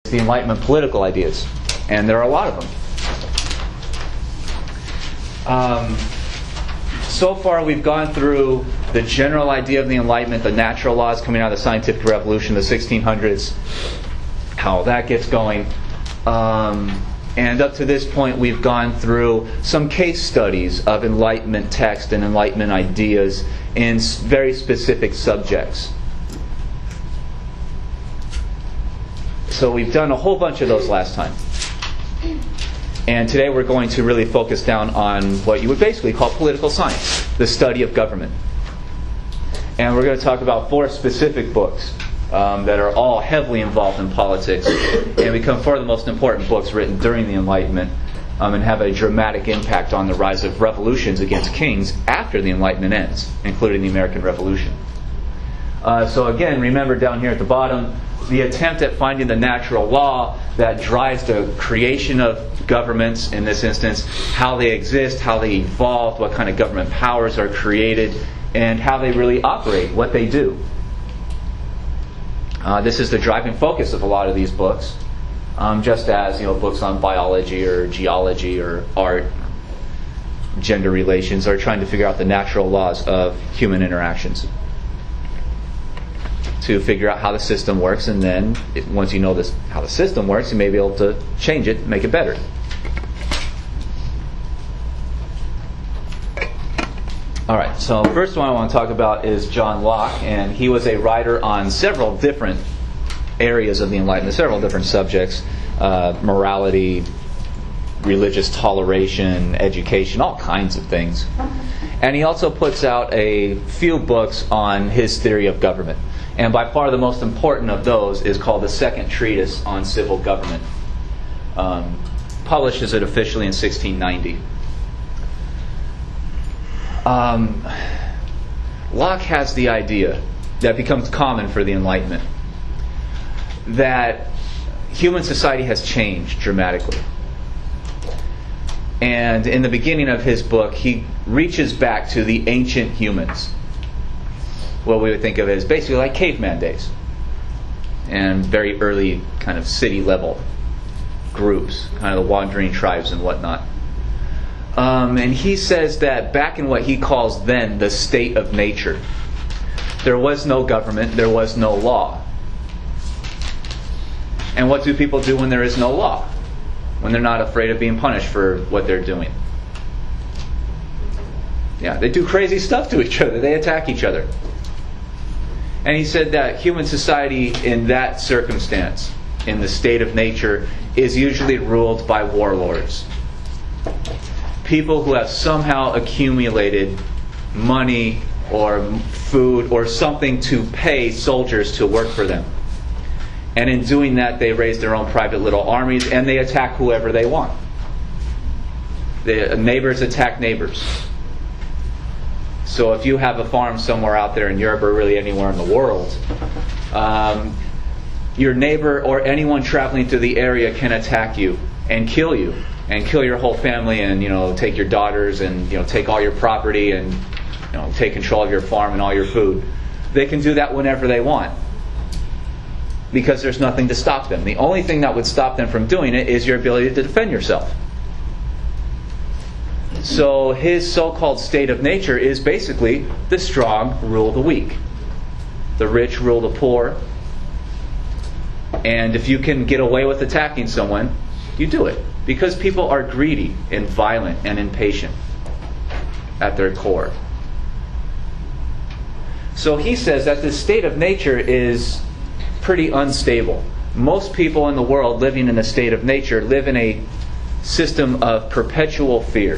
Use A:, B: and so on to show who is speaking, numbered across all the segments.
A: the Enlightenment political ideas, and there are a lot of them. So far we've gone through the general idea of the Enlightenment, the natural laws coming out of the scientific revolution, the 1600s, how that gets going. And up to this point we've gone through some case studies of Enlightenment text and Enlightenment ideas in very specific subjects. So we've done a whole bunch of those last time. And today we're going to really focus down on what you would basically call political science, the study of government. And we're going to talk about 4 specific books that are all heavily involved in politics and become 4 of the most important books written during the Enlightenment and have a dramatic impact on the rise of revolutions against kings after the Enlightenment ends, including the American Revolution. So again, remember down here at the bottom, the attempt at finding the natural law that drives the creation of governments, in this instance, how they exist, how they evolve, what kind of government powers are created, and how they really operate, what they do. This is the driving focus of a lot of these books, just as books on biology or geology or art, gender relations, are trying to figure out the natural laws of human interactions, to figure out how the system works, and then once you know how the system works, you may be able to change it, make it better. Alright, so first one I want to talk about is John Locke, and he was a writer on several different areas of the Enlightenment, several different subjects, morality, religious toleration, education, all kinds of things. And he also puts out a few books on his theory of government. And by far the most important of those is called the Second Treatise on Civil Government. Publishes it officially in 1690. Locke has the idea that becomes common for the Enlightenment, that human society has changed dramatically. And in the beginning of his book, he reaches back to the ancient humans, what we would think of as basically like caveman days, and very early kind of city level groups, kind of the wandering tribes and whatnot. And he says that back in what he calls then the state of nature, there was no government, there was no law. And what do people do when there is no law? When they're not afraid of being punished for what they're doing? Yeah, they do crazy stuff to each other. They attack each other. And he said that human society in that circumstance, in the state of nature, is usually ruled by warlords. People who have somehow accumulated money or food or something to pay soldiers to work for them. And in doing that, they raise their own private little armies and they attack whoever they want. The neighbors attack neighbors. So if you have a farm somewhere out there in Europe or really anywhere in the world, your neighbor or anyone traveling through the area can attack you and kill your whole family, and take your daughters and take all your property and take control of your farm and all your food. They can do that whenever they want, because there's nothing to stop them. The only thing that would stop them from doing it is your ability to defend yourself. So his so-called state of nature is basically the strong rule the weak, the rich rule the poor, and if you can get away with attacking someone, you do it. Because people are greedy and violent and impatient at their core. So he says that the state of nature is pretty unstable. Most people in the world living in a state of nature live in a system of perpetual fear.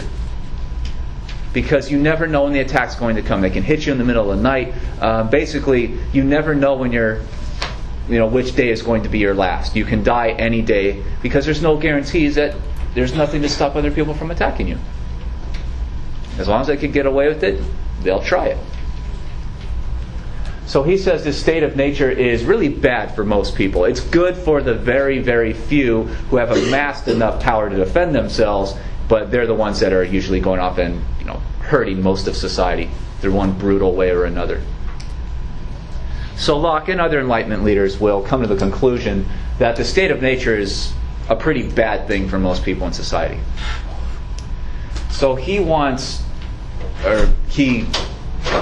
A: Because you never know when the attack's going to come. They can hit you in the middle of the night. Basically, you never know when which day is going to be your last. You can die any day because there's no guarantees that there's nothing to stop other people from attacking you. As long as they can get away with it, they'll try it. So he says this state of nature is really bad for most people. It's good for the very, very few who have amassed enough power to defend themselves, but they're the ones that are usually going off and hurting most of society through one brutal way or another. So Locke and other Enlightenment leaders will come to the conclusion that the state of nature is a pretty bad thing for most people in society. So he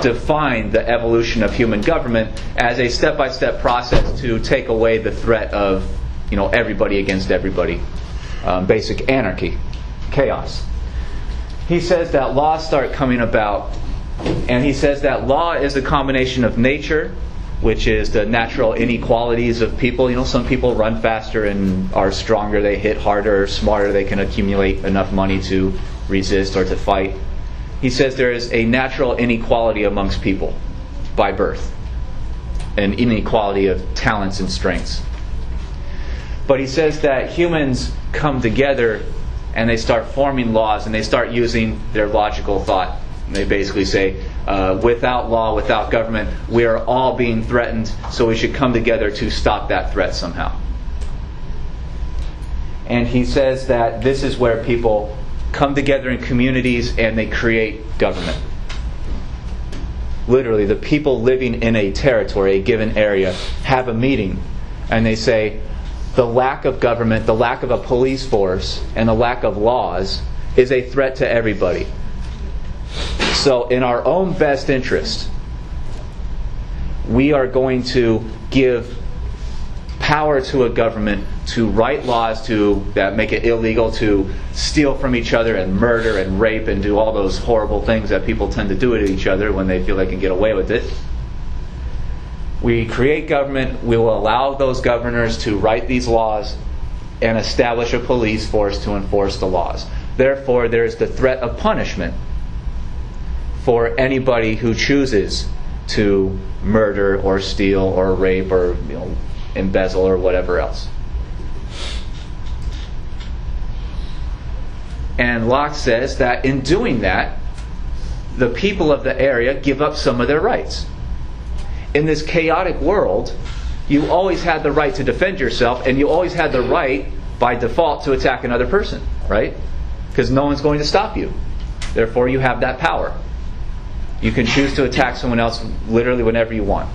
A: defined the evolution of human government as a step-by-step process to take away the threat of, everybody against everybody, basic anarchy, chaos. He says that laws start coming about, and he says that law is a combination of nature, which is the natural inequalities of people. Some people run faster and are stronger, they hit harder, smarter, they can accumulate enough money to resist or to fight. He says there is a natural inequality amongst people by birth, an inequality of talents and strengths. But he says that humans come together and they start forming laws and they start using their logical thought. And they basically say, without law, without government, we are all being threatened, so we should come together to stop that threat somehow. And he says that this is where people come together in communities and they create government. Literally, the people living in a territory, a given area, have a meeting and they say, the lack of government, the lack of a police force, and the lack of laws is a threat to everybody. So in our own best interest, we are going to give power to a government to write laws that make it illegal to steal from each other and murder and rape and do all those horrible things that people tend to do to each other when they feel they can get away with it. We create government, we will allow those governors to write these laws and establish a police force to enforce the laws. Therefore, there is the threat of punishment for anybody who chooses to murder or steal or rape or embezzle or whatever else. And Locke says that in doing that, the people of the area give up some of their rights. In this chaotic world, you always had the right to defend yourself, and you always had the right, by default, to attack another person, right? Because no one's going to stop you. Therefore, you have that power. You can choose to attack someone else literally whenever you want.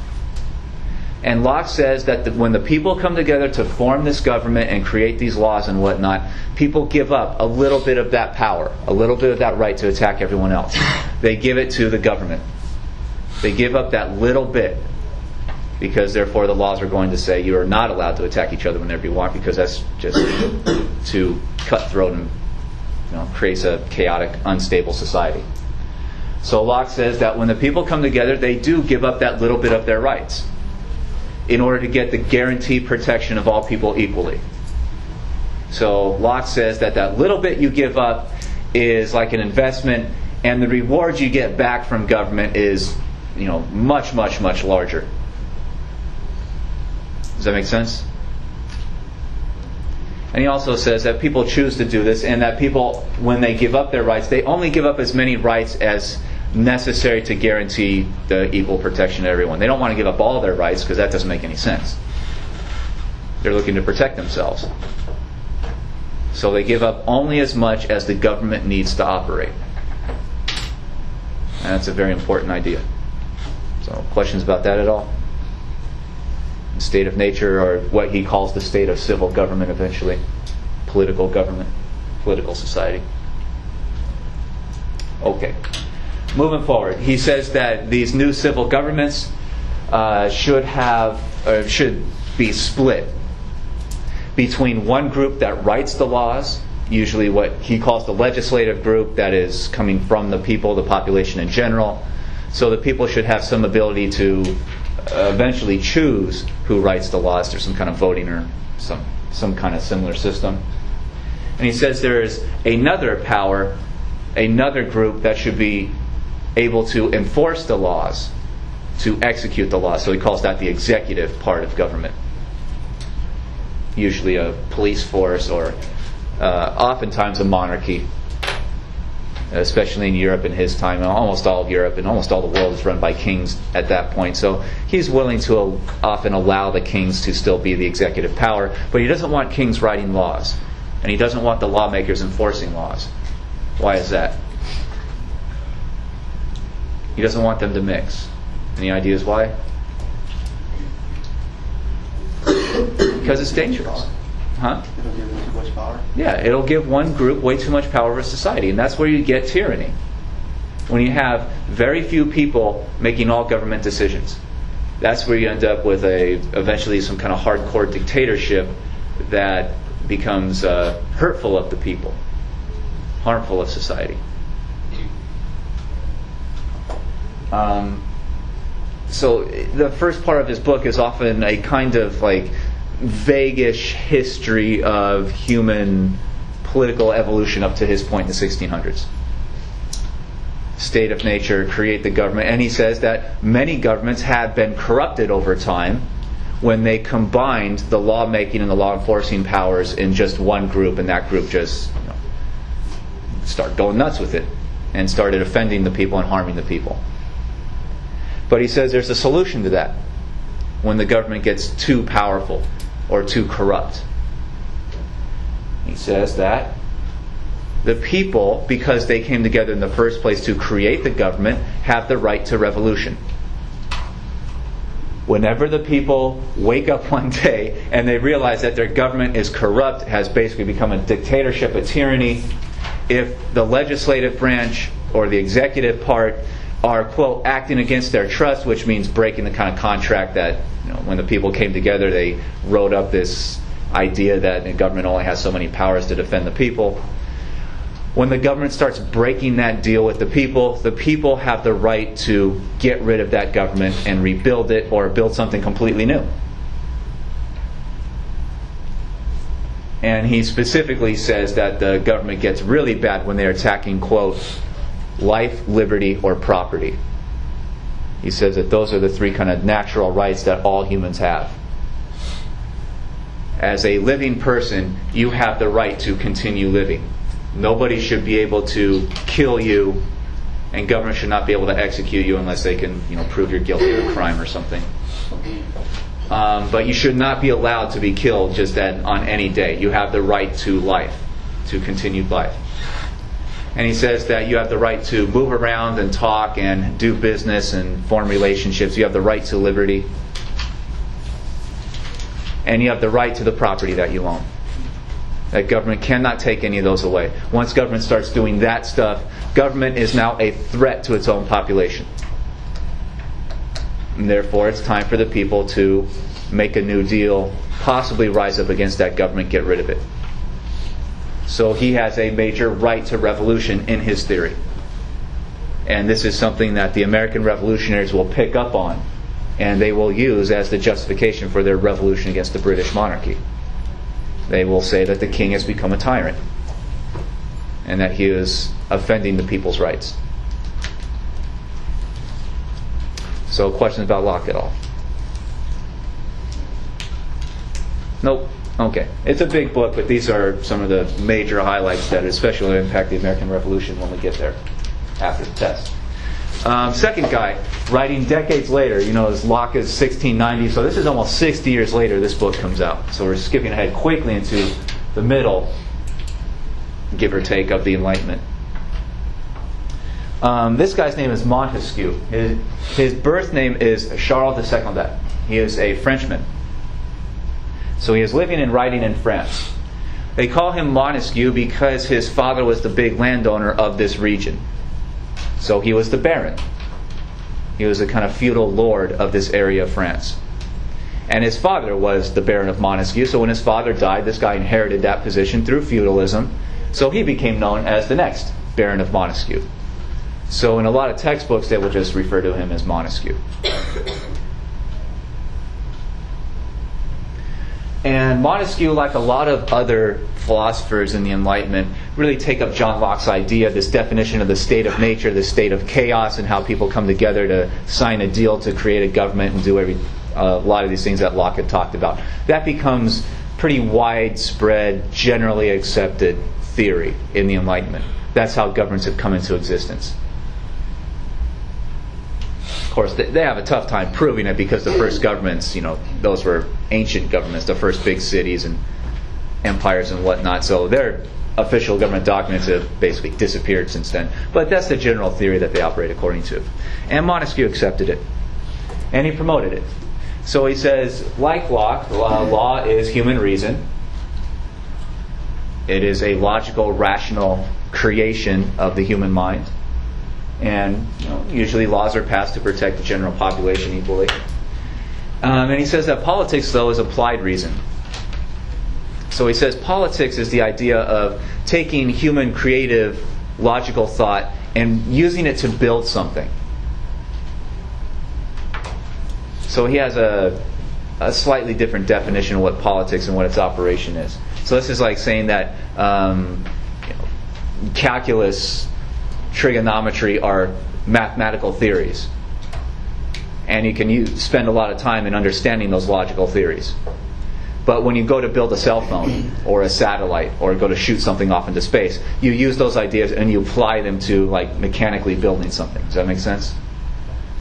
A: And Locke says that when the people come together to form this government and create these laws and whatnot, people give up a little bit of that power, a little bit of that right to attack everyone else. They give it to the government. They give up that little bit because therefore the laws are going to say you are not allowed to attack each other whenever you want, because that's just too cutthroat and creates a chaotic, unstable society. So Locke says that when the people come together, they do give up that little bit of their rights in order to get the guaranteed protection of all people equally. So Locke says that little bit you give up is like an investment, and the reward you get back from government is much, much, much larger. Does that make sense? And he also says that people choose to do this, and that people, when they give up their rights, they only give up as many rights as necessary to guarantee the equal protection of everyone. They don't want to give up all their rights because that doesn't make any sense. They're looking to protect themselves. So they give up only as much as the government needs to operate. And that's a very important idea. So, questions about that at all? The state of nature, or what he calls the state of civil government eventually. Political government, political society. Okay. Moving forward, he says that these new civil governments should be split between one group that writes the laws, usually what he calls the legislative group, that is coming from the people, the population in general. So the people should have some ability to eventually choose who writes the laws. There's some kind of voting or some kind of similar system. And he says there is another power, another group that should be able to enforce the laws, to execute the laws. So he calls that the executive part of government. Usually a police force, or oftentimes a monarchy, especially in Europe in his time. Almost all of Europe and almost all the world is run by kings at that point. So he's willing to often allow the kings to still be the executive power, but he doesn't want kings writing laws, and he doesn't want the lawmakers enforcing laws. Why is that? He doesn't want them to mix. Any ideas why? Because it's dangerous. Huh?
B: It'll give them too much power.
A: Yeah, it'll give one group way too much power over society, and that's where you get tyranny. When you have very few people making all government decisions. That's where you end up with eventually some kind of hardcore dictatorship that becomes hurtful of the people, harmful of society. So the first part of his book is often a kind of like vaguish history of human political evolution up to his point in the 1600s. State of nature, create the government. And he says that many governments have been corrupted over time when they combined the lawmaking and the law enforcing powers in just one group, and that group just started going nuts with it and started offending the people and harming the people. But he says there's a solution to that when the government gets too powerful or too corrupt. He says that the people, because they came together in the first place to create the government, have the right to revolution. Whenever the people wake up one day and they realize that their government is corrupt, has basically become a dictatorship, a tyranny, if the legislative branch or the executive part are, quote, acting against their trust, which means breaking the kind of contract that, when the people came together, they wrote up this idea that the government only has so many powers to defend the people. When the government starts breaking that deal with the people have the right to get rid of that government and rebuild it or build something completely new. And he specifically says that the government gets really bad when they're attacking, quote, life, liberty, or property. He says that those are the three kind of natural rights that all humans have. As a living person, you have the right to continue living. Nobody should be able to kill you, and government should not be able to execute you unless they can, prove you're guilty of a crime or something. But you should not be allowed to be killed just on any day. You have the right to life, to continued life. And he says that you have the right to move around and talk and do business and form relationships. You have the right to liberty. And you have the right to the property that you own. That government cannot take any of those away. Once government starts doing that stuff, government is now a threat to its own population. And therefore, it's time for the people to make a new deal, possibly rise up against that government, get rid of it. So he has a major right to revolution in his theory. And this is something that the American revolutionaries will pick up on, and they will use as the justification for their revolution against the British monarchy. They will say that the king has become a tyrant and that he is offending the people's rights. So, questions about Locke at all? Nope. Okay. It's a big book, but these are some of the major highlights that especially impact the American Revolution when we get there after the test. Second guy, writing decades later, as Locke is 1690, so this is almost 60 years later this book comes out. So we're skipping ahead quickly into the middle, give or take, of the Enlightenment. This guy's name is Montesquieu. His birth name is Charles de Secondat. He is a Frenchman. So he is living and writing in France. They call him Montesquieu because his father was the big landowner of this region. So he was the baron. He was a kind of feudal lord of this area of France. And his father was the Baron of Montesquieu. So when his father died, this guy inherited that position through feudalism. So he became known as the next Baron of Montesquieu. So in a lot of textbooks, they will just refer to him as Montesquieu. And Montesquieu, like a lot of other philosophers in the Enlightenment, really take up John Locke's idea, this definition of the state of nature, the state of chaos, and how people come together to sign a deal to create a government and do a lot of these things that Locke had talked about. That becomes pretty widespread, generally accepted theory in the Enlightenment. That's how governments have come into existence. Of course, they have a tough time proving it because the first governments, those were ancient governments, the first big cities and empires and whatnot. So their official government documents have basically disappeared since then. But that's the general theory that they operate according to. And Montesquieu accepted it. And he promoted it. So he says, like Locke, law is human reason. It is a logical, rational creation of the human mind. And usually laws are passed to protect the general population equally. And he says that politics, though, is applied reason. So he says politics is the idea of taking human creative, logical thought and using it to build something. So he has a slightly different definition of what politics and what its operation is. So this is like saying that calculus, trigonometry are mathematical theories. And you can spend a lot of time in understanding those logical theories. But when you go to build a cell phone or a satellite or go to shoot something off into space, you use those ideas and you apply them to like mechanically building something. Does that make sense?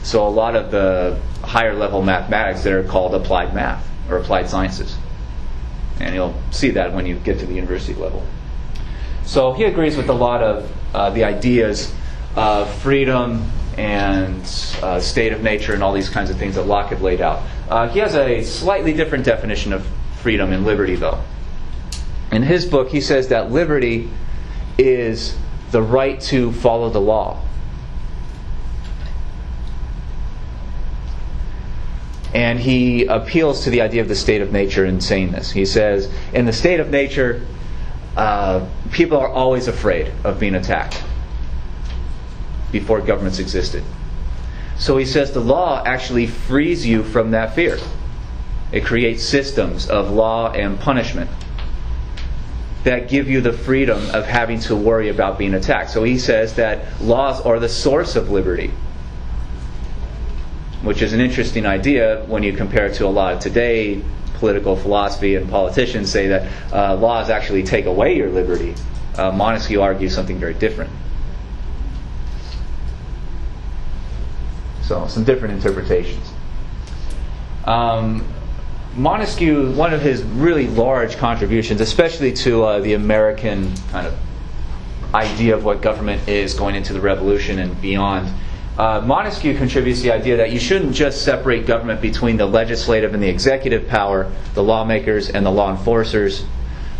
A: So a lot of the higher level mathematics, they're called applied math or applied sciences. And you'll see that when you get to the university level. So he agrees with a lot of the ideas of freedom and state of nature and all these kinds of things that Locke had laid out. He has a slightly different definition of freedom and liberty, though. In his book, he says that liberty is the right to follow the law. And he appeals to the idea of the state of nature in saying this. He says, in the state of nature, people are always afraid of being attacked before governments existed. So he says the law actually frees you from that fear. It creates systems of law and punishment that give you the freedom of having to worry about being attacked. So he says that laws are the source of liberty, which is an interesting idea when you compare it to a lot of today political philosophy, and politicians say that laws actually take away your liberty. Montesquieu argues something very different. So some different interpretations. Montesquieu, one of his really large contributions, especially to the American kind of idea of what government is going into the Revolution and beyond, Montesquieu contributes the idea that you shouldn't just separate government between the legislative and the executive power, the lawmakers and the law enforcers,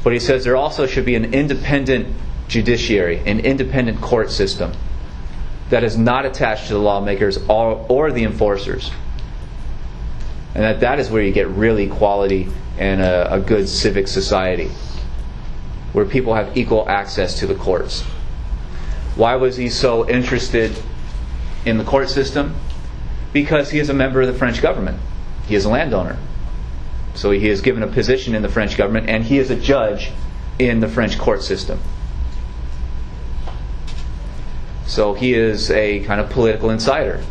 A: but he says there also should be an independent judiciary, an independent court system that is not attached to the lawmakers or the enforcers. And that is where you get really quality and a good civic society, where people have equal access to the courts. Why was he so interested in the court system? Because he is a member of the French government. He is a landowner. So he is given a position in the French government, and he is a judge in the French court system. So he is a kind of political insider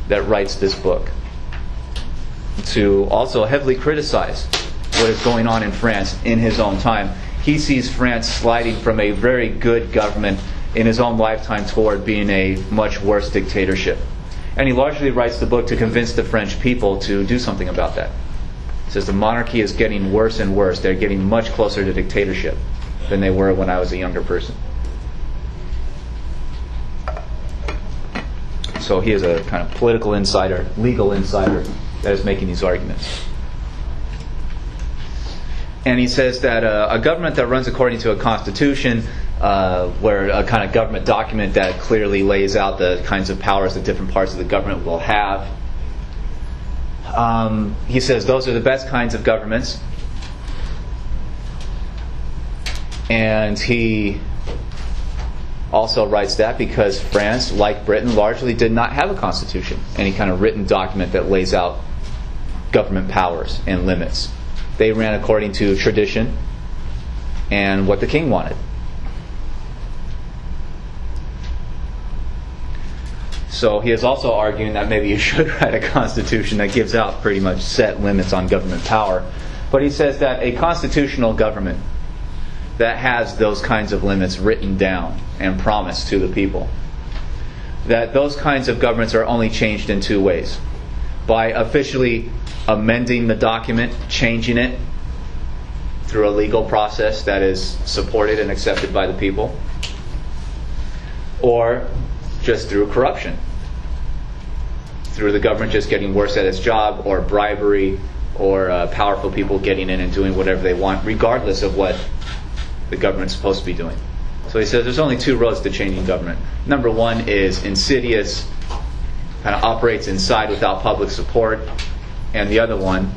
A: that writes this book to also heavily criticize what is going on in France in his own time. He sees France sliding from a very good government in his own lifetime toward being a much worse dictatorship. And he largely writes the book to convince the French people to do something about that. He says the monarchy is getting worse and worse. They're getting much closer to dictatorship than they were when I was a younger person. So he is a kind of political insider, legal insider, that is making these arguments. And he says that a government that runs according to a constitution, where a kind of government document that clearly lays out the kinds of powers that different parts of the government will have, he says those are the best kinds of governments. And he also writes that because France, like Britain, largely did not have a constitution, any kind of written document that lays out government powers and limits. They ran according to tradition and what the king wanted. So he is also arguing that maybe you should write a constitution that gives out pretty much set limits on government power. But he says that a constitutional government that has those kinds of limits written down and promised to the people, that those kinds of governments are only changed in two ways. By officially amending the document, changing it through a legal process that is supported and accepted by the people, or just through corruption, through the government just getting worse at its job, or bribery, or powerful people getting in and doing whatever they want, regardless of what the government's supposed to be doing. So he says there's only two roads to changing government. Number one is insidious, kind of operates inside without public support, and the other one,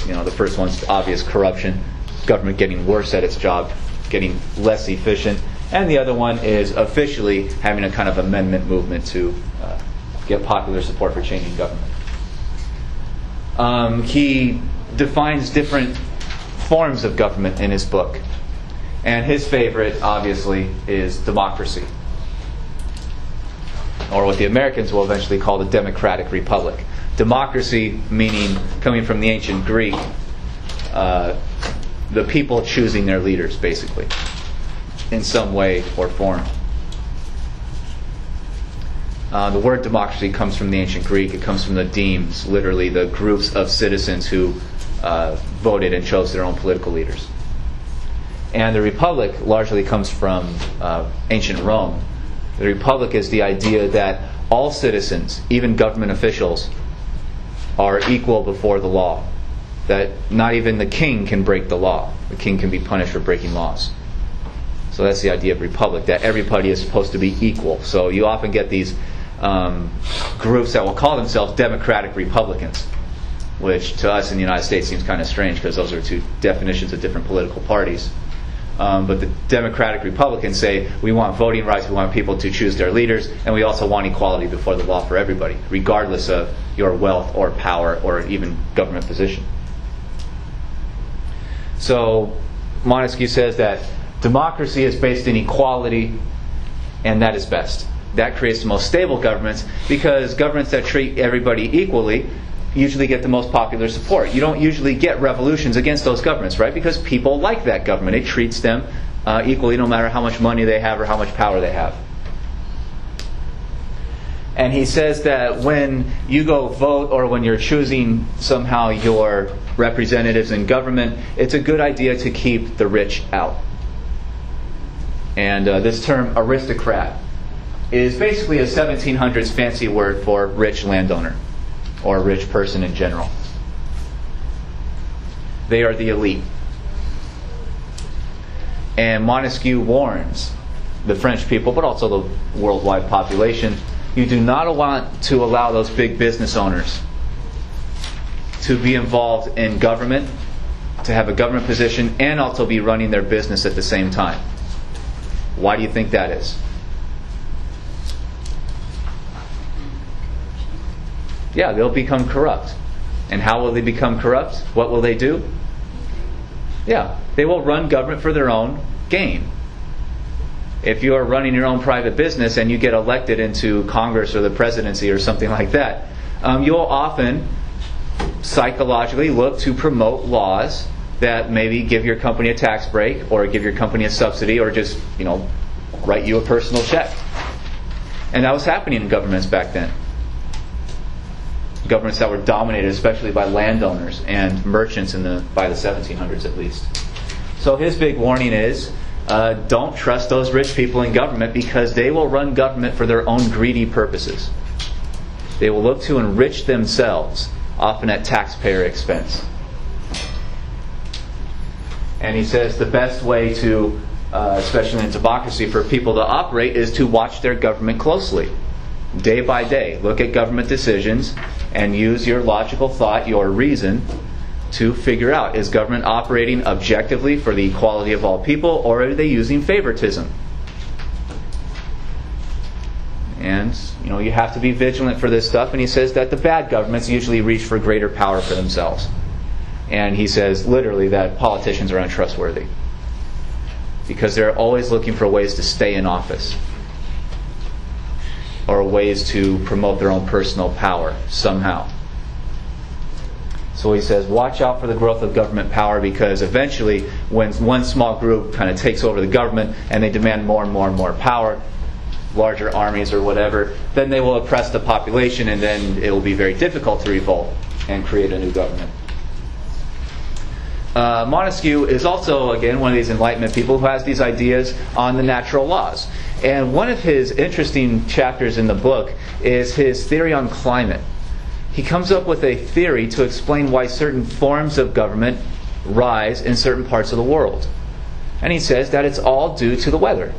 A: the first one's obvious corruption, government getting worse at its job, getting less efficient, and the other one is officially having a kind of amendment movement to get popular support for changing government. He defines different forms of government in his book. And his favorite, obviously, is democracy. Or what the Americans will eventually call the democratic republic. Democracy meaning, coming from the ancient Greek, the people choosing their leaders, basically, in some way or form. The word democracy comes from the ancient Greek. It comes from the demes, literally the groups of citizens who voted and chose their own political leaders. And the republic largely comes from ancient Rome. The republic is the idea that all citizens, even government officials, are equal before the law. That not even the king can break the law. The king can be punished for breaking laws. So that's the idea of republic, that everybody is supposed to be equal. So you often get these groups that will call themselves democratic republicans, which to us in the United States seems kind of strange because those are two definitions of different political parties. But the Democratic Republicans say we want voting rights, we want people to choose their leaders, and we also want equality before the law for everybody, regardless of your wealth or power or even government position. So Montesquieu says that democracy is based in equality, and that is best. That creates the most stable governments, because governments that treat everybody equally usually get the most popular support. You don't usually get revolutions against those governments, right? Because people like that government. It treats them equally no matter how much money they have or how much power they have. And he says that when you go vote or when you're choosing somehow your representatives in government, it's a good idea to keep the rich out. And this term aristocrat is basically a 1700s fancy word for rich landowner or rich person in general. They are the elite. And Montesquieu warns the French people, but also the worldwide population, you do not want to allow those big business owners to be involved in government, to have a government position, and also be running their business at the same time. Why do you think that is? Yeah, they'll become corrupt. And how will they become corrupt? What will they do? Yeah, they will run government for their own gain. If you are running your own private business and you get elected into Congress or the presidency or something like that, you'll often psychologically look to promote laws that maybe give your company a tax break or give your company a subsidy or just, write you a personal check. And that was happening in governments back then. Governments that were dominated especially by landowners and merchants by the 1700s at least. So his big warning is, don't trust those rich people in government, because they will run government for their own greedy purposes. They will look to enrich themselves, often at taxpayer expense. And he says the best way to, especially in democracy, for people to operate is to watch their government closely. Day by day, look at government decisions and use your logical thought, your reason, to figure out, is government operating objectively for the equality of all people, or are they using favoritism? And you have to be vigilant for this stuff. And he says that the bad governments usually reach for greater power for themselves. And he says literally that politicians are untrustworthy because they're always looking for ways to stay in office, or ways to promote their own personal power somehow. So he says, watch out for the growth of government power, because eventually when one small group kind of takes over the government and they demand more and more and more power, larger armies or whatever, then they will oppress the population, and then it will be very difficult to revolt and create a new government. Montesquieu is also, again, one of these Enlightenment people who has these ideas on the natural laws. And one of his interesting chapters in the book is his theory on climate. he comes up with a theory to explain why certain forms of government rise in certain parts of the world. And he says that it's all due to the weather.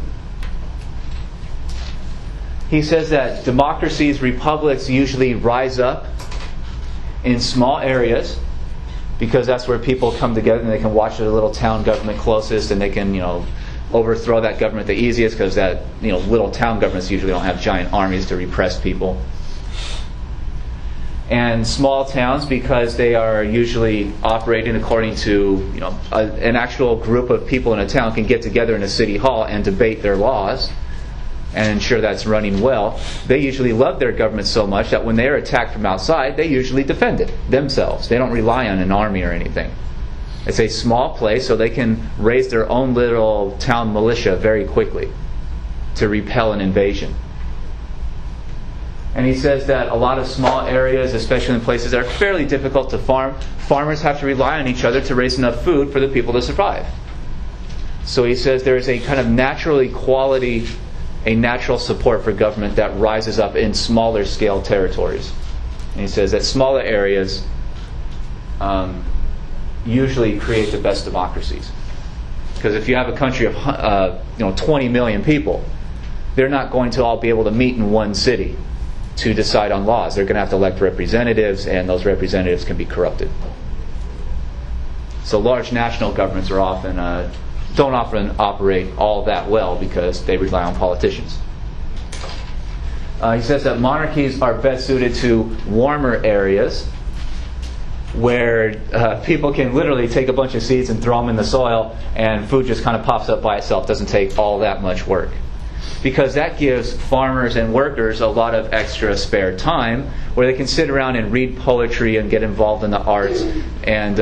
A: He says that democracies, republics usually rise up in small areas because that's where people come together and they can watch their little town government closest, and they can, overthrow that government the easiest because that, little town governments usually don't have giant armies to repress people. And small towns, because they are usually operating according to, an actual group of people in a town can get together in a city hall and debate their laws and ensure that's running well. They usually love their government so much that when they are attacked from outside, they usually defend it themselves. They don't rely on an army or anything. It's a small place, so they can raise their own little town militia very quickly to repel an invasion. And he says that a lot of small areas, especially in places that are fairly difficult to farm, farmers have to rely on each other to raise enough food for the people to survive. So he says there is a kind of natural equality, a natural support for government that rises up in smaller scale territories. And he says that smaller areas usually create the best democracies. Because if you have a country of 20 million people, they're not going to all be able to meet in one city to decide on laws. They're going to have to elect representatives, and those representatives can be corrupted. So large national governments are often don't often operate all that well because they rely on politicians. He says that monarchies are best suited to warmer areas where people can literally take a bunch of seeds and throw them in the soil, and food just kind of pops up by itself. Doesn't take all that much work. Because that gives farmers and workers a lot of extra spare time where they can sit around and read poetry and get involved in the arts and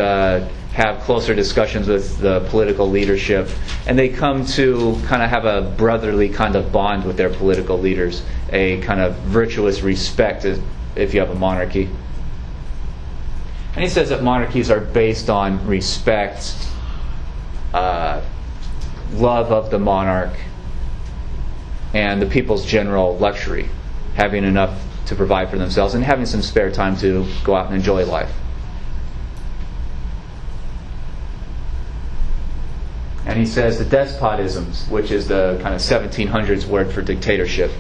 A: have closer discussions with the political leadership. And they come to kind of have a brotherly kind of bond with their political leaders, a kind of virtuous respect if you have a monarchy. And he says that monarchies are based on respect, love of the monarch, and the people's general luxury, having enough to provide for themselves and having some spare time to go out and enjoy life. And he says the despotisms, which is the kind of 1700s word for dictatorship,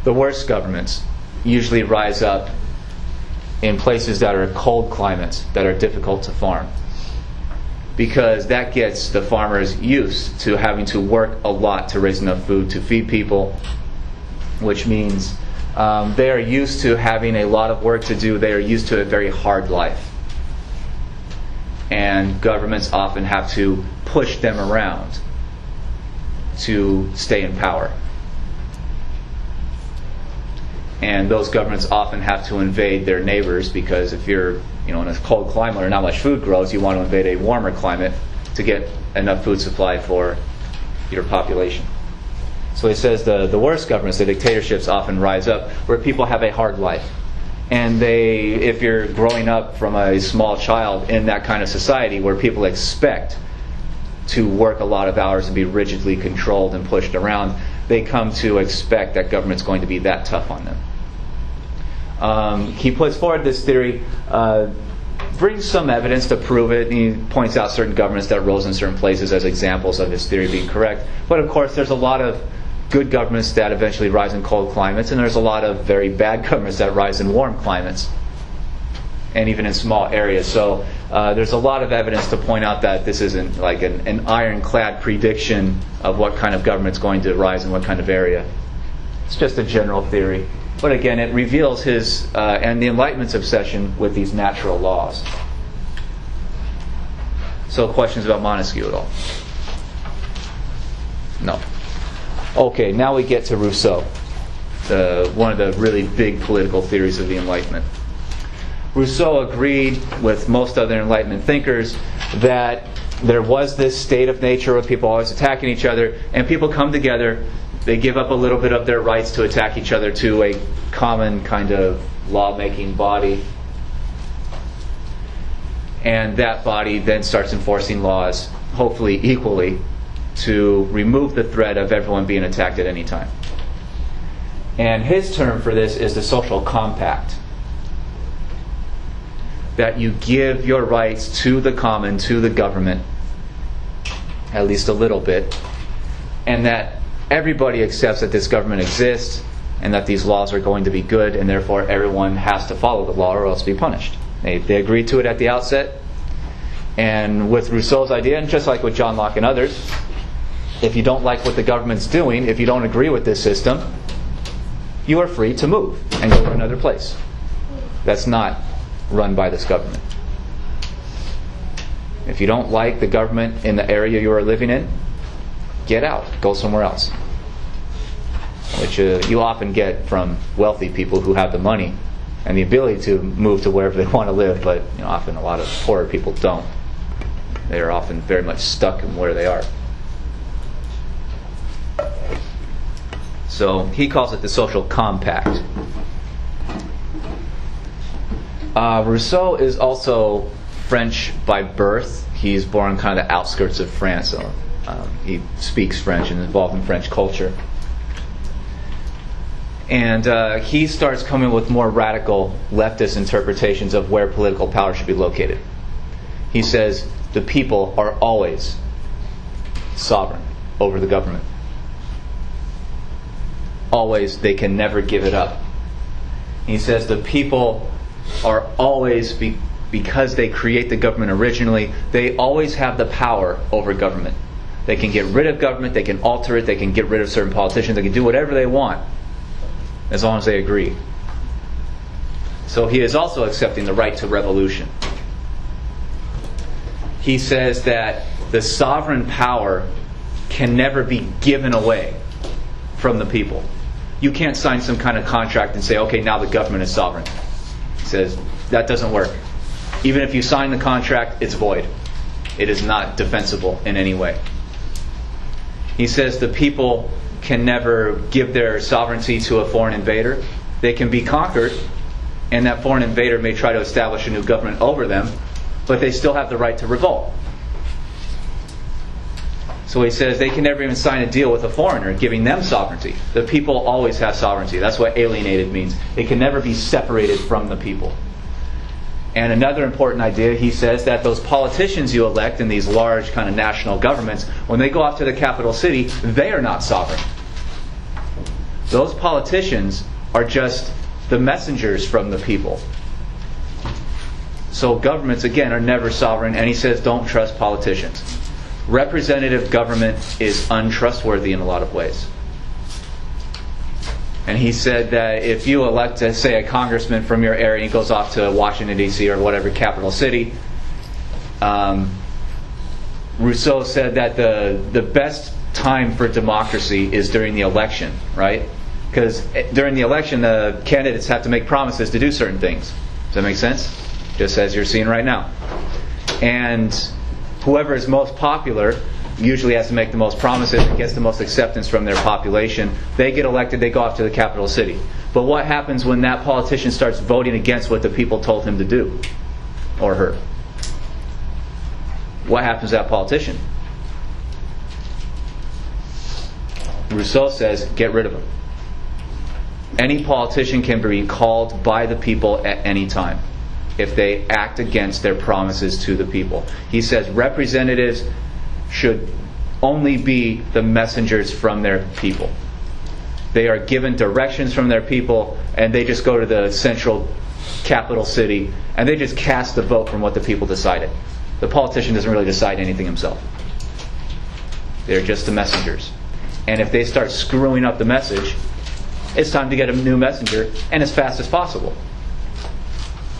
A: the worst governments usually rise up in places that are cold climates that are difficult to farm. Because that gets the farmers used to having to work a lot to raise enough food to feed people, which means they are used to having a lot of work to do. They are used to a very hard life. And governments often have to push them around to stay in power. And those governments often have to invade their neighbors because if you're in a cold climate where not much food grows, you want to invade a warmer climate to get enough food supply for your population. So he says the worst governments, the dictatorships, often rise up where people have a hard life. And if you're growing up from a small child in that kind of society where people expect to work a lot of hours and be rigidly controlled and pushed around, they come to expect that government's going to be that tough on them. He puts forward this theory, brings some evidence to prove it. He points out certain governments that rose in certain places as examples of his theory being correct. But of course, there's a lot of good governments that eventually rise in cold climates, and there's a lot of very bad governments that rise in warm climates, and even in small areas. So there's a lot of evidence to point out that this isn't like an ironclad prediction of what kind of government's going to rise in what kind of area. It's just a general theory. But again, it reveals his and the Enlightenment's obsession with these natural laws. So questions about Montesquieu at all? No. Okay, now we get to Rousseau, one of the really big political theories of the Enlightenment. Rousseau agreed with most other Enlightenment thinkers that there was this state of nature with people always attacking each other, and people come together, they give up a little bit of their rights to attack each other to a common kind of law-making body. And that body then starts enforcing laws, hopefully equally, to remove the threat of everyone being attacked at any time. And his term for this is the social compact. that you give your rights to the common, to the government, at least a little bit, and that everybody accepts that this government exists and that these laws are going to be good, and therefore everyone has to follow the law or else be punished. They agreed to it at the outset. And with Rousseau's idea, and just like with John Locke and others, if you don't like what the government's doing, if you don't agree with this system, you are free to move and go to another place that's not run by this government. If you don't like the government in the area you are living in, get out, go somewhere else. Which you often get from wealthy people who have the money and the ability to move to wherever they want to live, but often a lot of poorer people don't. They are often very much stuck in where they are. So he calls it the social compact. Rousseau is also French by birth. He's born kind of the outskirts of France. So, he speaks French and is involved in French culture. And he starts coming with more radical leftist interpretations of where political power should be located. He says the people are always sovereign over the government. Always, they can never give it up. He says the people are always, because they create the government originally, they always have the power over government. They can get rid of government, they can alter it, they can get rid of certain politicians, they can do whatever they want, as long as they agree. So he is also accepting the right to revolution. He says that the sovereign power can never be given away from the people. You can't sign some kind of contract and say, okay, now the government is sovereign. He says that doesn't work. Even if you sign the contract, it's void. It is not defensible in any way. He says the people can never give their sovereignty to a foreign invader. They can be conquered, and that foreign invader may try to establish a new government over them, but they still have the right to revolt. So he says they can never even sign a deal with a foreigner giving them sovereignty. The people always have sovereignty. That's what alienated means. It can never be separated from the people. And another important idea, he says that those politicians you elect in these large kind of national governments, when they go off to the capital city, they are not sovereign. Those politicians are just the messengers from the people. So governments, again, are never sovereign, and he says don't trust politicians. Representative government is untrustworthy in a lot of ways. And he said that if you elect, say, a congressman from your area and he goes off to Washington, D.C. or whatever capital city, Rousseau said that the best time for democracy is during the election, right? Because during the election, the candidates have to make promises to do certain things. Does that make sense? Just as you're seeing right now. And whoever is most popular usually has to make the most promises and gets the most acceptance from their population. They get elected, they go off to the capital city. But what happens when that politician starts voting against what the people told him to do? Or her? What happens to that politician? Rousseau says, get rid of him. Any politician can be recalled by the people at any time if they act against their promises to the people. He says representatives should only be the messengers from their people. They are given directions from their people, and they just go to the central capital city, and they just cast the vote from what the people decided. The politician doesn't really decide anything himself. They're just the messengers. And if they start screwing up the message, it's time to get a new messenger, and as fast as possible.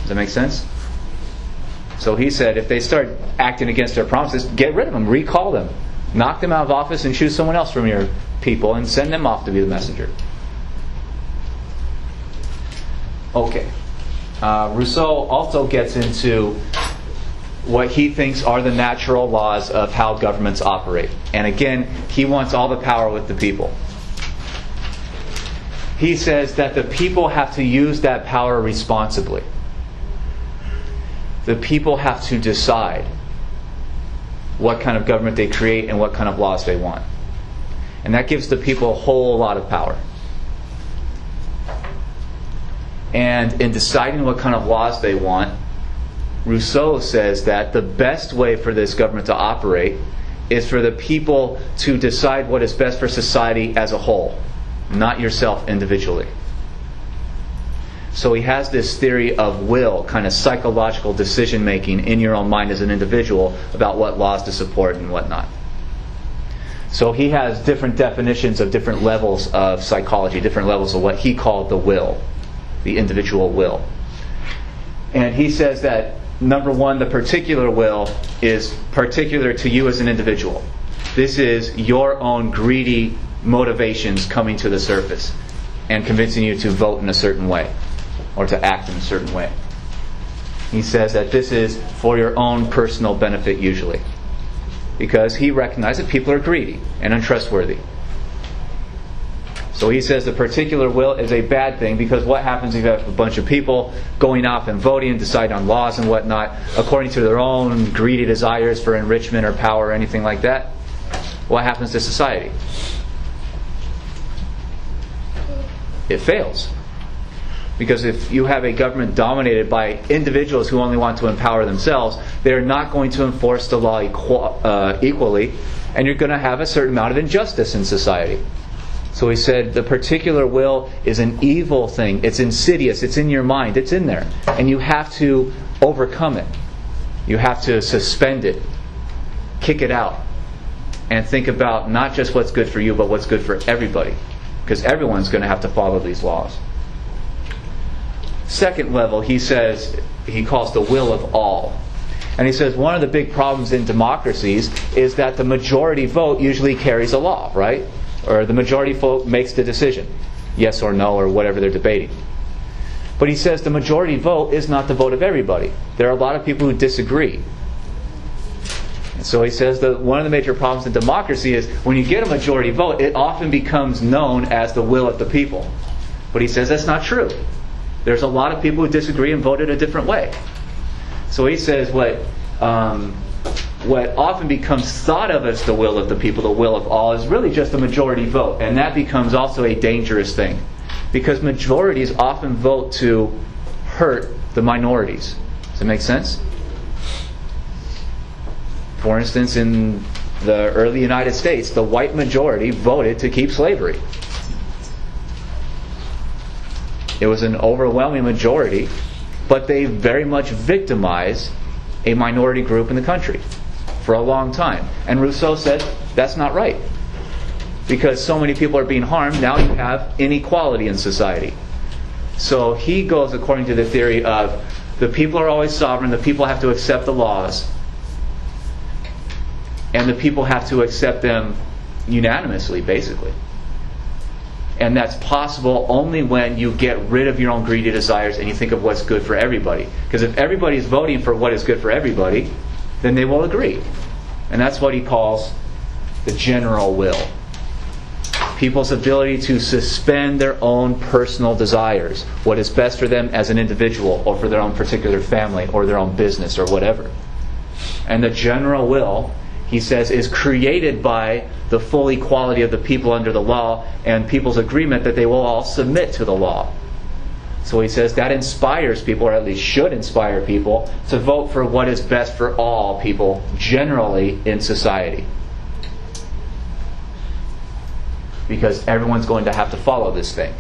A: Does that make sense? So he said if they start acting against their promises, get rid of them, recall them, knock them out of office and choose someone else from your people and send them off to be the messenger. Okay. Rousseau also gets into what he thinks are the natural laws of how governments operate. And again, he wants all the power with the people. He says that the people have to use that power responsibly. The people have to decide what kind of government they create and what kind of laws they want. And that gives the people a whole lot of power. And in deciding what kind of laws they want, Rousseau says that the best way for this government to operate is for the people to decide what is best for society as a whole, not yourself individually. So he has this theory of will, kind of psychological decision making in your own mind as an individual about what laws to support and whatnot. So he has different definitions of different levels of psychology, different levels of what he called the will, the individual will. And he says that, number one, the particular will is particular to you as an individual. This is your own greedy motivations coming to the surface and convincing you to vote in a certain way or to act in a certain way. He says that this is for your own personal benefit usually, because he recognizes that people are greedy and untrustworthy. So he says the particular will is a bad thing, because what happens if you have a bunch of people going off and voting and deciding on laws and whatnot according to their own greedy desires for enrichment or power or anything like that? What happens to society? It fails. Because if you have a government dominated by individuals who only want to empower themselves, they're not going to enforce the law equally, and you're going to have a certain amount of injustice in society. So he said the particular will is an evil thing. It's insidious. It's in your mind. It's in there. And you have to overcome it. You have to suspend it, kick it out, and think about not just what's good for you, but what's good for everybody. Because everyone's going to have to follow these laws. Second level, he says, he calls the will of all. And he says one of the big problems in democracies is that the majority vote usually carries a law, right? Or the majority vote makes the decision, yes or no, or whatever they're debating. But he says the majority vote is not the vote of everybody. There are a lot of people who disagree. And so he says that one of the major problems in democracy is when you get a majority vote, it often becomes known as the will of the people. But he says that's not true. There's a lot of people who disagree and voted a different way. So he says what often becomes thought of as the will of the people, the will of all, is really just the majority vote. And that becomes also a dangerous thing, because majorities often vote to hurt the minorities. Does that make sense? For instance, in the early United States, the white majority voted to keep slavery. It was an overwhelming majority, but they very much victimized a minority group in the country for a long time. And Rousseau said that's not right, because so many people are being harmed. Now you have inequality in society. So he goes according to the theory of the people are always sovereign, the people have to accept the laws, and the people have to accept them unanimously, basically. And that's possible only when you get rid of your own greedy desires and you think of what's good for everybody. Because if everybody's voting for what is good for everybody, then they will agree. And that's what he calls the general will. People's ability to suspend their own personal desires, what is best for them as an individual or for their own particular family or their own business or whatever. And the general will, he says, is created by the full equality of the people under the law and people's agreement that they will all submit to the law. So he says that inspires people, or at least should inspire people, to vote for what is best for all people generally in society. Because everyone's going to have to follow this thing.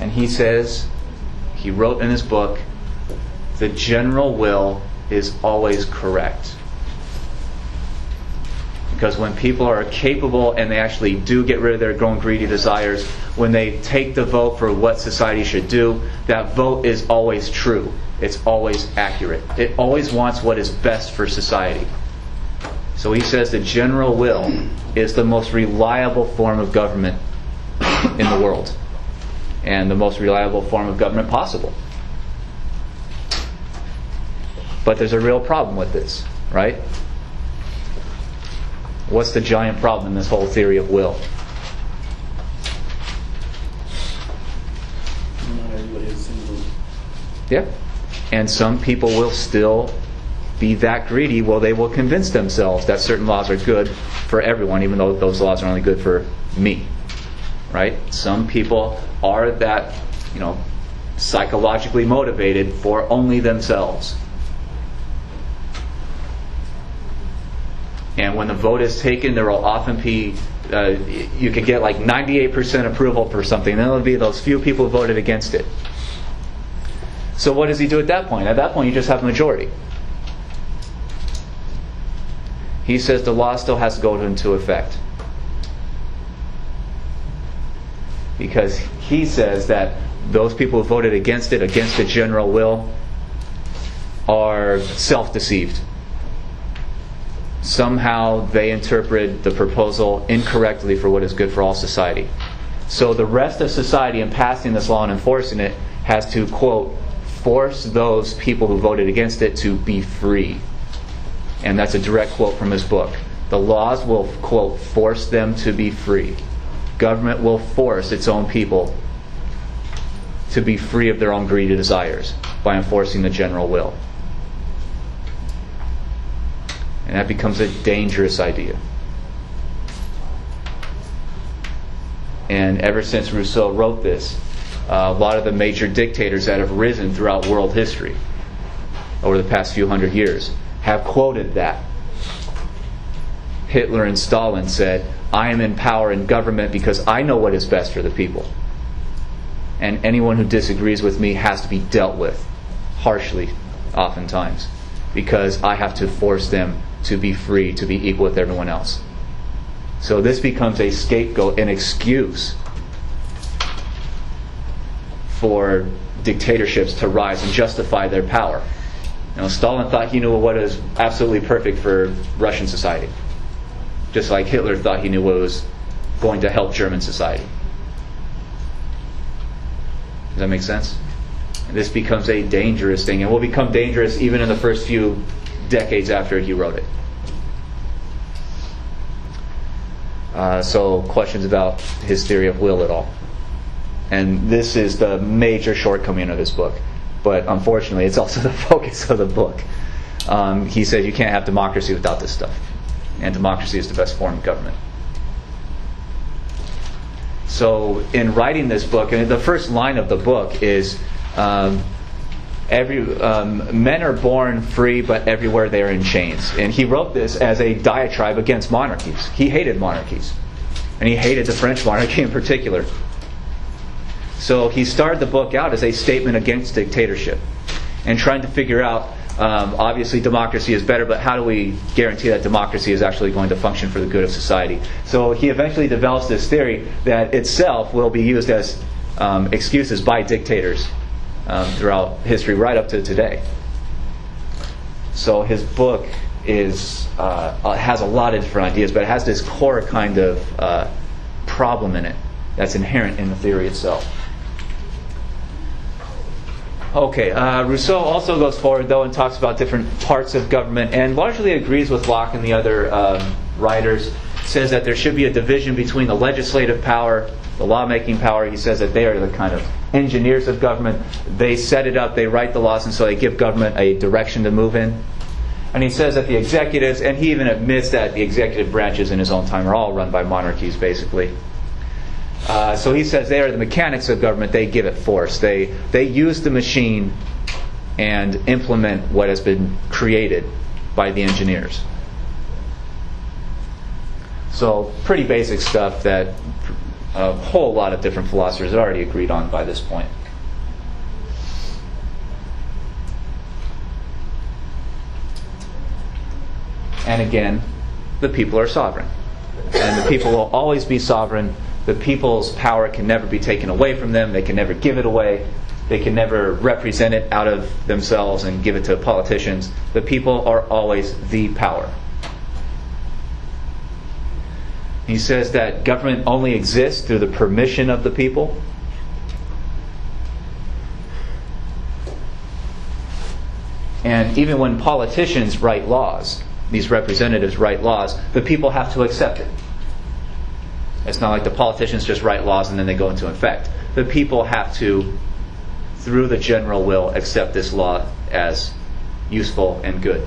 A: And he says, he wrote in his book, the general will is always correct. Because when people are capable and they actually do get rid of their own greedy desires, when they take the vote for what society should do, that vote is always true. It's always accurate. It always wants what is best for society. So he says the general will is the most reliable form of government in the world, and the most reliable form of government possible. But there's a real problem with this, right? What's the giant problem in this whole theory of will?
B: Not everybody is single.
A: Yeah. And some people will still be that greedy, well, they will convince themselves that certain laws are good for everyone, even though those laws are only good for me. Right? Some people are that psychologically motivated for only themselves. And when the vote is taken, there will often be, you could get like 98% approval for something, and then there'll be those few people who voted against it. So what does he do at that point? At that point, you just have a majority. He says the law still has to go into effect. Because he says that those people who voted against it, against the general will, are self-deceived. Somehow they interpret the proposal incorrectly for what is good for all society. So the rest of society, in passing this law and enforcing it, has to, quote, force those people who voted against it to be free. And that's a direct quote from his book. The laws will, quote, force them to be free. Government will force its own people to be free of their own greedy desires by enforcing the general will. And that becomes a dangerous idea. And ever since Rousseau wrote this, a lot of the major dictators that have risen throughout world history over the past few hundred years have quoted that. Hitler and Stalin said, "I am in power in government because I know what is best for the people. And anyone who disagrees with me has to be dealt with harshly, oftentimes, because I have to force them to be free, to be equal with everyone else." So this becomes a scapegoat, an excuse for dictatorships to rise and justify their power. Stalin thought he knew what is absolutely perfect for Russian society, just like Hitler thought he knew what was going to help German society. Does that make sense? And this becomes a dangerous thing, and will become dangerous even in the first few decades after he wrote it. So questions about his theory of will at all? And this is the major shortcoming of his book. But unfortunately, it's also the focus of the book. He says you can't have democracy without this stuff. And democracy is the best form of government. So in writing this book, and the first line of the book is, men are born free, but everywhere they are in chains. And he wrote this as a diatribe against monarchies. He hated monarchies. And he hated the French monarchy in particular. So he started the book out as a statement against dictatorship and trying to figure out, obviously democracy is better, but how do we guarantee that democracy is actually going to function for the good of society? So he eventually develops this theory that itself will be used as excuses by dictators throughout history, right up to today. So his book has a lot of different ideas, but it has this core kind of problem in it that's inherent in the theory itself. Okay, Rousseau also goes forward, though, and talks about different parts of government, and largely agrees with Locke and the other writers. Says that there should be a division between the legislative power, the lawmaking power. He says that they are the kind of engineers of government. They set it up, they write the laws, and so they give government a direction to move in. And he says that the executives, and he even admits that the executive branches in his own time are all run by monarchies, basically. So he says they are the mechanics of government. They give it force. They use the machine and implement what has been created by the engineers. So pretty basic stuff that a whole lot of different philosophers had already agreed on by this point. And again, the people are sovereign. And the people will always be sovereign. The people's power can never be taken away from them. They can never give it away. They can never represent it out of themselves and give it to politicians. The people are always the power. He says that government only exists through the permission of the people. And even when politicians write laws, these representatives write laws, the people have to accept it. It's not like the politicians just write laws and then they go into effect. The people have to, through the general will, accept this law as useful and good.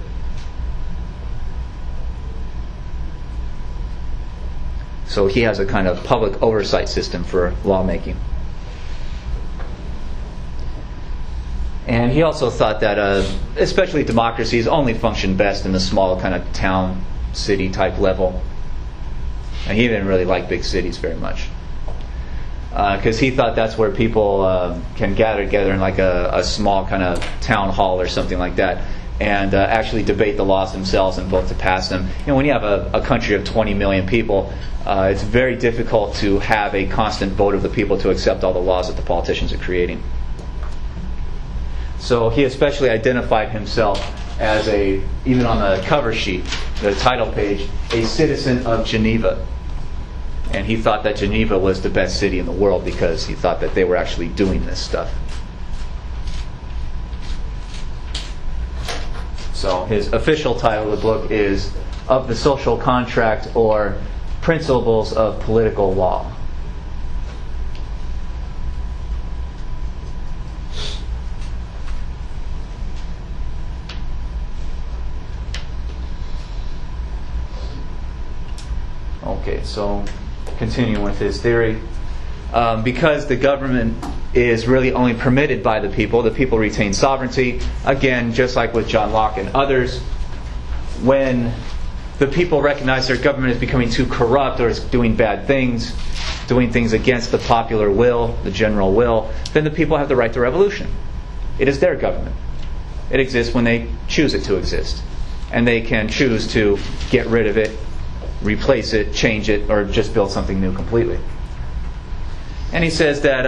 A: So he has a kind of public oversight system for lawmaking. he also thought that especially democracies only function best in the small kind of town, city type level. And he didn't really like big cities very much. Because he thought that's where people can gather together in like a small kind of town hall or something like that, and actually debate the laws themselves and vote to pass them. You know, when you have a country of 20 million people, it's very difficult to have a constant vote of the people to accept all the laws that the politicians are creating. So he especially identified himself as even on the cover sheet, the title page, a citizen of Geneva. And he thought that Geneva was the best city in the world because he thought that they were actually doing this stuff. So his official title of the book is Of the Social Contract, or Principles of Political Law. Okay, so continuing with his theory. Because the government is really only permitted by the people retain sovereignty. Again, just like with John Locke and others, when the people recognize their government is becoming too corrupt or is doing bad things, doing things against the popular will, the general will, then the people have the right to revolution. It is their government. It exists when they choose it to exist. And they can choose to get rid of it, replace it, change it, or just build something new completely. And he says that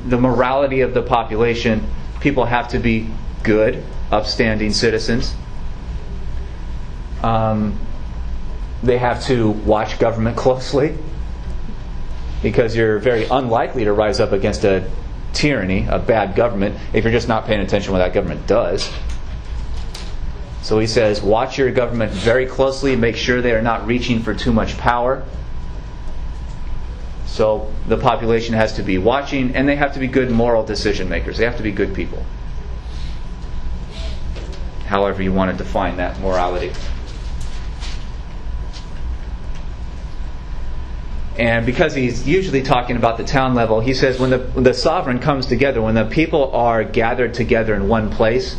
A: the morality of the population, people have to be good, upstanding citizens. They have to watch government closely, because you're very unlikely to rise up against a tyranny, a bad government, if you're just not paying attention to what that government does. So he says, watch your government very closely, make sure they are not reaching for too much power. So the population has to be watching, and they have to be good moral decision makers. They have to be good people. However you want to define that morality. And because he's usually talking about the town level, he says when the sovereign comes together, when the people are gathered together in one place,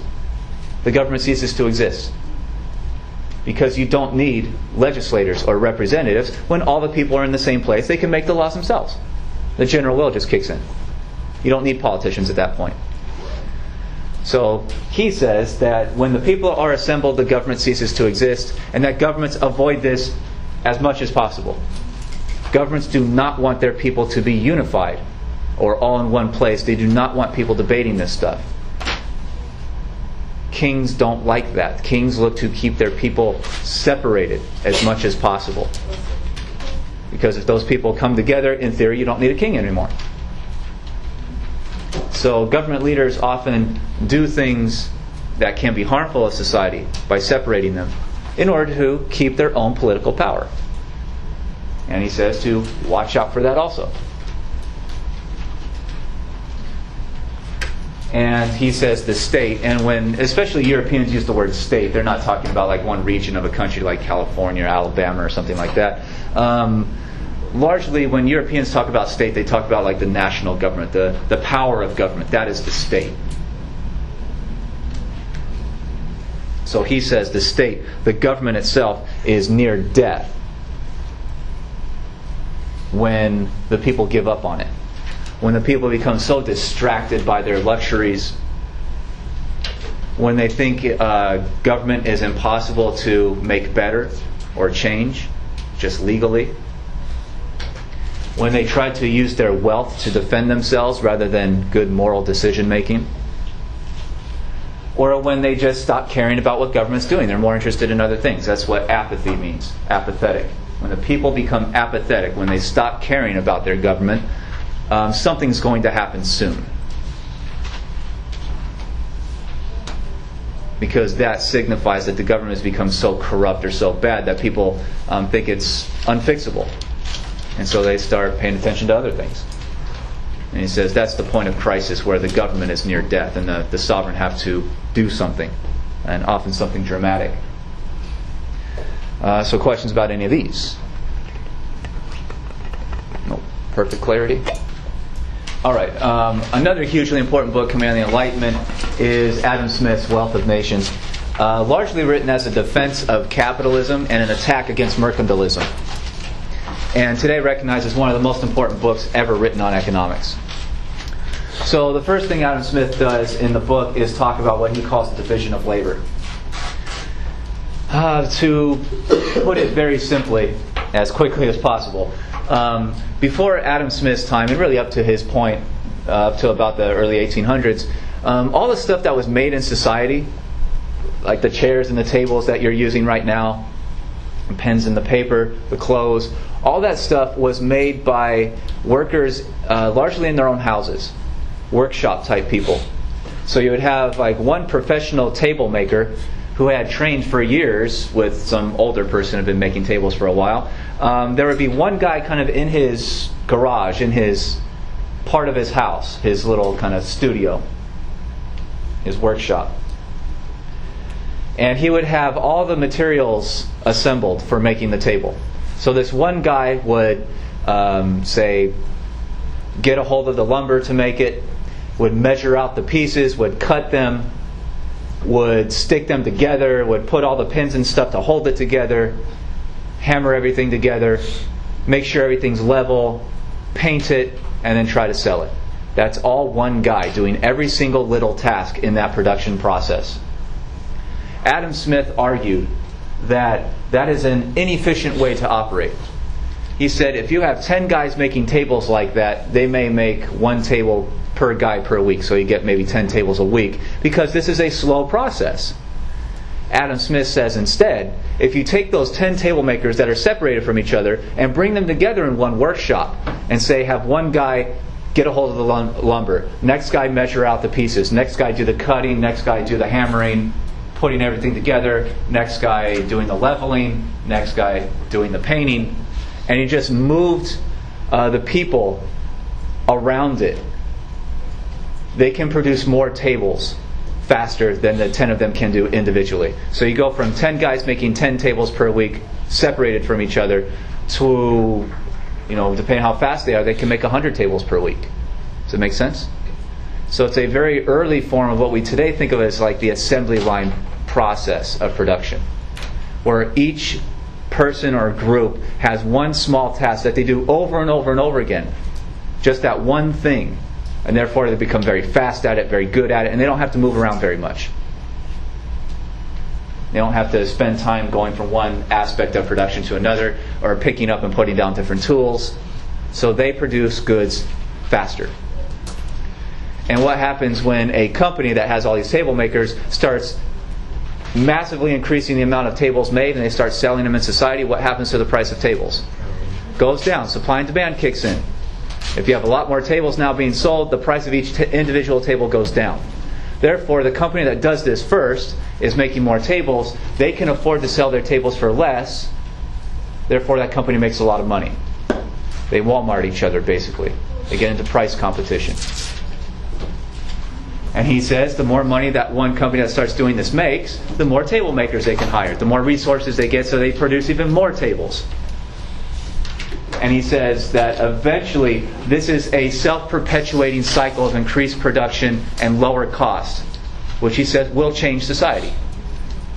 A: the government ceases to exist. Because you don't need legislators or representatives. When all the people are in the same place, they can make the laws themselves. The general will just kicks in. You don't need politicians at that point. So he says that when the people are assembled, the government ceases to exist, and that governments avoid this as much as possible. Governments do not want their people to be unified or all in one place. They do not want people debating this stuff. Kings don't like that. Kings look to keep their people separated as much as possible. Because if those people come together, in theory, you don't need a king anymore. So government leaders often do things that can be harmful to society by separating them in order to keep their own political power. And he says to watch out for that also. And he says the state, and when especially Europeans use the word state, they're not talking about like one region of a country like California or Alabama or something like that. Largely when Europeans talk about state, they talk about like the national government, the power of government. That is the state. So he says the state, the government itself, is near death when the people give up on it. When the people become so distracted by their luxuries, when they think government is impossible to make better or change, just legally, when they try to use their wealth to defend themselves rather than good moral decision making, or when they just stop caring about what government's doing. They're more interested in other things. That's what apathy means, apathetic. When the people become apathetic, when they stop caring about their government, something's going to happen soon. Because that signifies that the government has become so corrupt or so bad that people think it's unfixable. And so they start paying attention to other things. And he says that's the point of crisis, where the government is near death and the sovereign have to do something, and often something dramatic. So questions about any of these? No. Perfect clarity? All right. Another hugely important book coming out of the Enlightenment is Adam Smith's Wealth of Nations, largely written as a defense of capitalism and an attack against mercantilism. And today recognized as one of the most important books ever written on economics. So the first thing Adam Smith does in the book is talk about what he calls the division of labor. To put it very simply, as quickly as possible, before Adam Smith's time, and really up to his point, up to about the early 1800s, all the stuff that was made in society, like the chairs and the tables that you're using right now, the pens and the paper, the clothes, all that stuff was made by workers largely in their own houses, workshop type people. So you would have like one professional table maker who had trained for years with some older person who had been making tables for a while. There would be one guy kind of in his garage, in his part of his house, his little kind of studio, his workshop. And he would have all the materials assembled for making the table. So this one guy would, say, get a hold of the lumber to make it, would measure out the pieces, would cut them, would stick them together, would put all the pins and stuff to hold it together, hammer everything together, make sure everything's level, paint it, and then try to sell it. That's all one guy doing every single little task in that production process. Adam Smith argued that that is an inefficient way to operate. He said if you have 10 guys making tables like that, they may make one table per guy per week, so you get maybe 10 tables a week, because this is a slow process. Adam Smith says instead, if you take those 10 table makers that are separated from each other and bring them together in one workshop and say have one guy get a hold of the lumber, next guy measure out the pieces, next guy do the cutting, next guy do the hammering, putting everything together, next guy doing the leveling, next guy doing the painting, and he just moved the people around it. They can produce more tables faster than the 10 of them can do individually. So you go from 10 guys making 10 tables per week, separated from each other, to, depending how fast they are, they can make 100 tables per week. Does that make sense? So it's a very early form of what we today think of as like the assembly line process of production, where each person or group has one small task that they do over and over and over again. Just that one thing. And therefore they become very fast at it, very good at it, and they don't have to move around very much. They don't have to spend time going from one aspect of production to another, or picking up and putting down different tools. So they produce goods faster. And what happens when a company that has all these table makers starts massively increasing the amount of tables made and they start selling them in society? What happens to the price of tables? Goes down. Supply and demand kicks in. If you have a lot more tables now being sold, the price of each individual table goes down. Therefore, the company that does this first is making more tables. They can afford to sell their tables for less. Therefore, that company makes a lot of money. They Walmart each other, basically. They get into price competition. And he says the more money that one company that starts doing this makes, the more table makers they can hire. The more resources they get, so they produce even more tables. And he says that eventually this is a self-perpetuating cycle of increased production and lower cost, which he says will change society.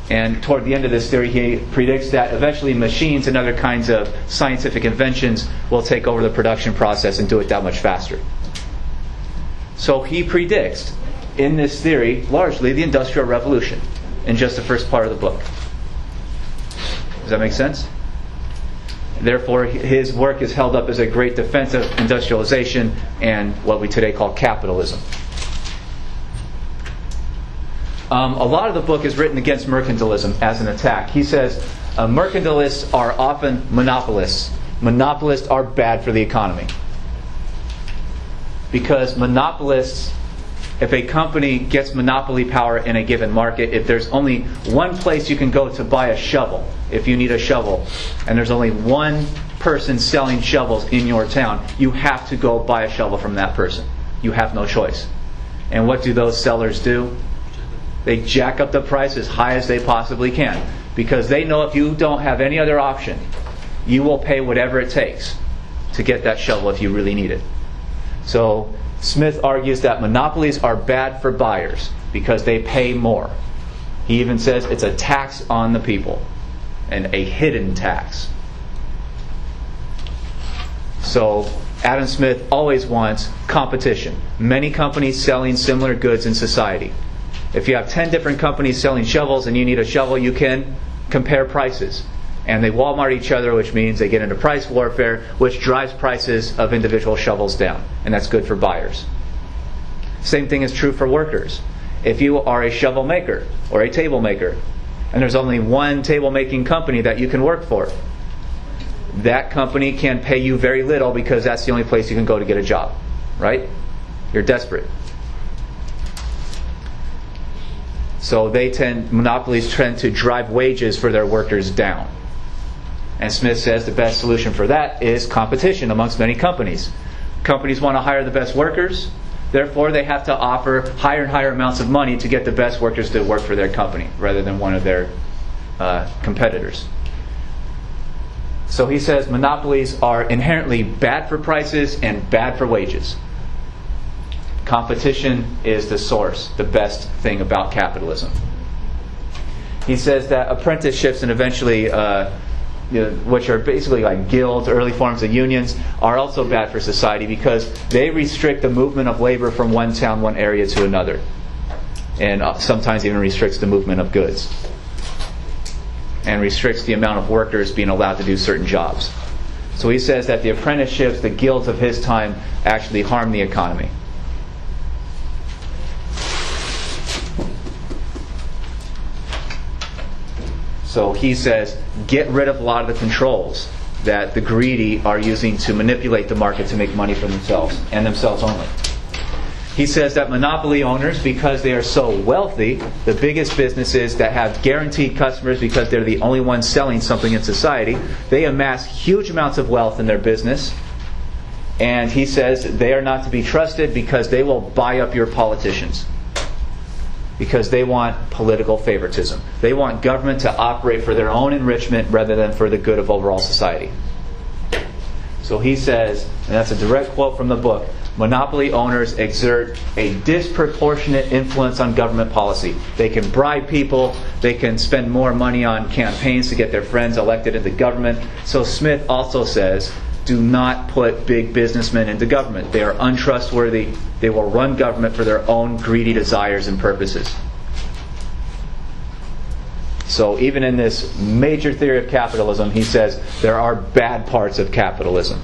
A: And toward the end of this theory, he predicts that eventually machines and other kinds of scientific inventions will take over the production process and do it that much faster. So he predicts, in this theory, largely the Industrial Revolution in just the first part of the book. Does that make sense? Therefore, his work is held up as a great defense of industrialization and what we today call capitalism. A lot of the book is written against mercantilism as an attack. He says mercantilists are often monopolists. Monopolists are bad for the economy. Because monopolists, if a company gets monopoly power in a given market, if there's only one place you can go to buy a shovel, if you need a shovel, and there's only one person selling shovels in your town, you have to go buy a shovel from that person. You have no choice. And what do those sellers do? They jack up the price as high as they possibly can, because they know if you don't have any other option, you will pay whatever it takes to get that shovel if you really need it. So Smith argues that monopolies are bad for buyers because they pay more. He even says it's a tax on the people, and a hidden tax. So Adam Smith always wants competition. Many companies selling similar goods in society. If you have 10 different companies selling shovels and you need a shovel, you can compare prices. And they Walmart each other, which means they get into price warfare, which drives prices of individual shovels down. And that's good for buyers. Same thing is true for workers. If you are a shovel maker or a table maker, and there's only one table making company that you can work for, that company can pay you very little because that's the only place you can go to get a job. Right? You're desperate. So monopolies tend to drive wages for their workers down. And Smith says the best solution for that is competition amongst many companies. Companies want to hire the best workers. Therefore, they have to offer higher and higher amounts of money to get the best workers to work for their company rather than one of their competitors. So he says monopolies are inherently bad for prices and bad for wages. Competition is the source, the best thing about capitalism. He says that apprenticeships and eventually which are basically like guilds, early forms of unions, are also bad for society because they restrict the movement of labor from one town, one area to another. And sometimes even restricts the movement of goods. And restricts the amount of workers being allowed to do certain jobs. So he says that the apprenticeships, the guilds of his time, actually harm the economy. So he says, get rid of a lot of the controls that the greedy are using to manipulate the market to make money for themselves, and themselves only. He says that monopoly owners, because they are so wealthy, the biggest businesses that have guaranteed customers because they're the only ones selling something in society, they amass huge amounts of wealth in their business. And he says they are not to be trusted because they will buy up your politicians. Because they want political favoritism. They want government to operate for their own enrichment rather than for the good of overall society. So he says, and that's a direct quote from the book, monopoly owners exert a disproportionate influence on government policy. They can bribe people, they can spend more money on campaigns to get their friends elected into government. So Smith also says, do not put big businessmen into government. They are untrustworthy. They will run government for their own greedy desires and purposes. So even in this major theory of capitalism, he says there are bad parts of capitalism.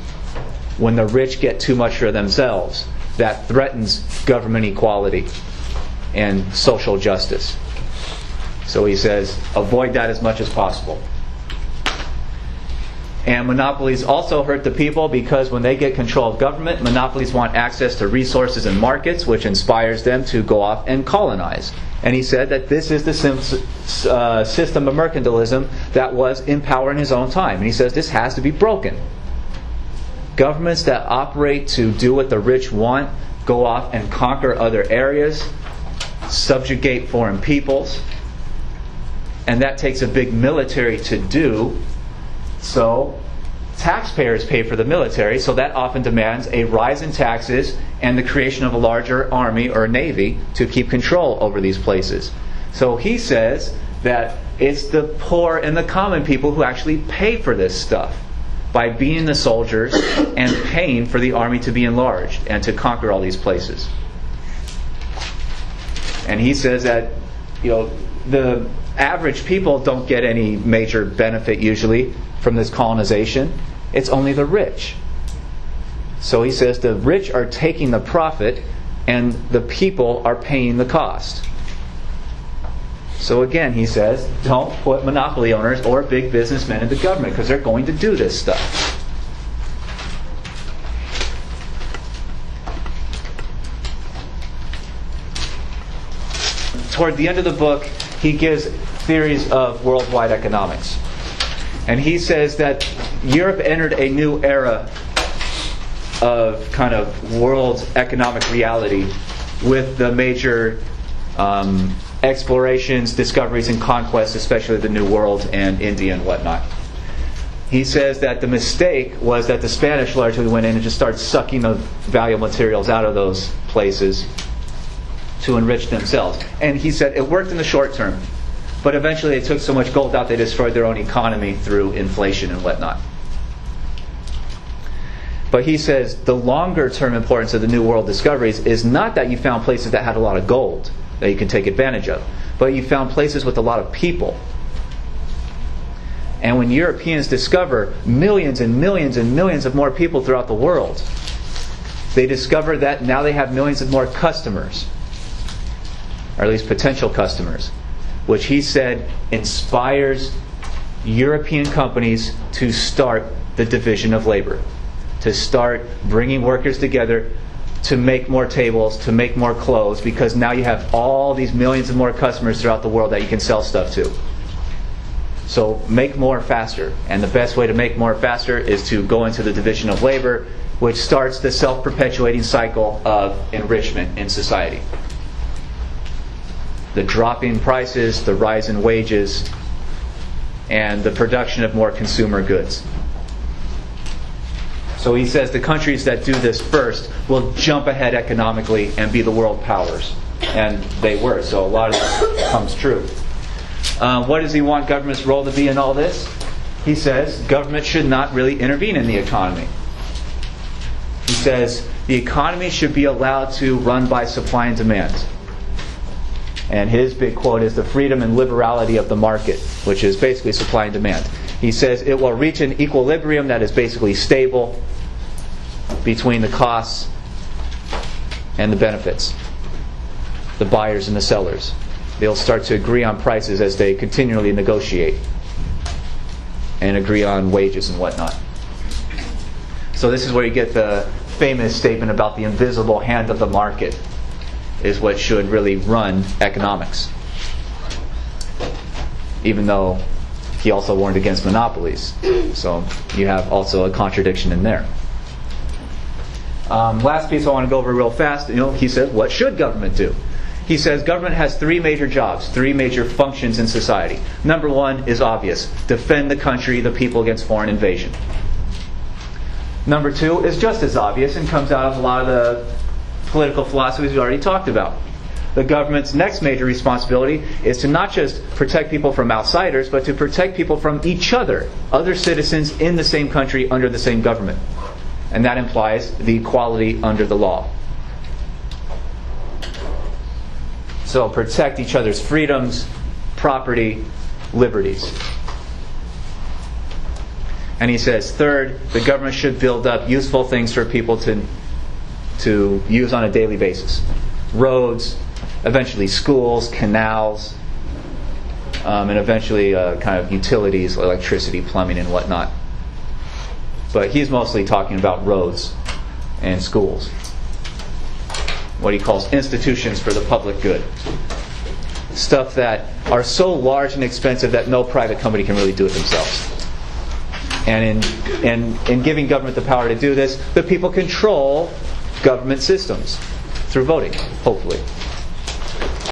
A: When the rich get too much for themselves, that threatens government equality and social justice. So he says, avoid that as much as possible. And monopolies also hurt the people because when they get control of government, monopolies want access to resources and markets, which inspires them to go off and colonize. And he said that this is the system of mercantilism that was in power in his own time. And he says this has to be broken. Governments that operate to do what the rich want go off and conquer other areas, subjugate foreign peoples, and that takes a big military to do. So taxpayers pay for the military, so that often demands a rise in taxes and the creation of a larger army or navy to keep control over these places. So he says that it's the poor and the common people who actually pay for this stuff by being the soldiers and paying for the army to be enlarged and to conquer all these places. And he says that, the average people don't get any major benefit usually from this colonization. It's only the rich. So he says the rich are taking the profit and the people are paying the cost. So again, he says, don't put monopoly owners or big businessmen into government because they're going to do this stuff. Toward the end of the book, he gives theories of worldwide economics. And he says that Europe entered a new era of kind of world economic reality with the major explorations, discoveries, and conquests, especially the New World and India and whatnot. He says that the mistake was that the Spanish largely went in and just started sucking the valuable materials out of those places to enrich themselves. And he said it worked in the short term, but eventually they took so much gold out they destroyed their own economy through inflation and whatnot. But he says the longer term importance of the New World discoveries is not that you found places that had a lot of gold that you can take advantage of, but you found places with a lot of people. And when Europeans discover millions and millions and millions of more people throughout the world, they discover that now they have millions of more customers, or at least potential customers, which he said inspires European companies to start the division of labor, to start bringing workers together to make more tables, to make more clothes, because now you have all these millions of more customers throughout the world that you can sell stuff to. So make more faster. And the best way to make more faster is to go into the division of labor, which starts the self-perpetuating cycle of enrichment in society. The drop in prices, the rise in wages, and the production of more consumer goods. So he says the countries that do this first will jump ahead economically and be the world powers. And they were. So a lot of this comes true. What does he want government's role to be in all this? He says government should not really intervene in the economy. He says the economy should be allowed to run by supply and demand. And his big quote is the freedom and liberality of the market, which is basically supply and demand. He says it will reach an equilibrium that is basically stable between the costs and the benefits, the buyers and the sellers. They'll start to agree on prices as they continually negotiate and agree on wages and whatnot. So this is where you get the famous statement about the invisible hand of the market is what should really run economics. Even though he also warned against monopolies. So you have also a contradiction in there. Last piece I want to go over real fast. He says, what should government do? He says government has three major jobs, three major functions in society. Number one is obvious. Defend the country, the people against foreign invasion. Number two is just as obvious and comes out of a lot of the political philosophies we already talked about. The government's next major responsibility is to not just protect people from outsiders, but to protect people from each other, other citizens in the same country under the same government. And that implies the equality under the law. So protect each other's freedoms, property, liberties. And he says, third, the government should build up useful things for people to use on a daily basis. Roads, eventually schools, canals, and eventually kind of utilities, electricity, plumbing, and whatnot. But he's mostly talking about roads and schools. What he calls institutions for the public good. Stuff that are so large and expensive that no private company can really do it themselves. And in giving government the power to do this, the people control government systems through voting, hopefully.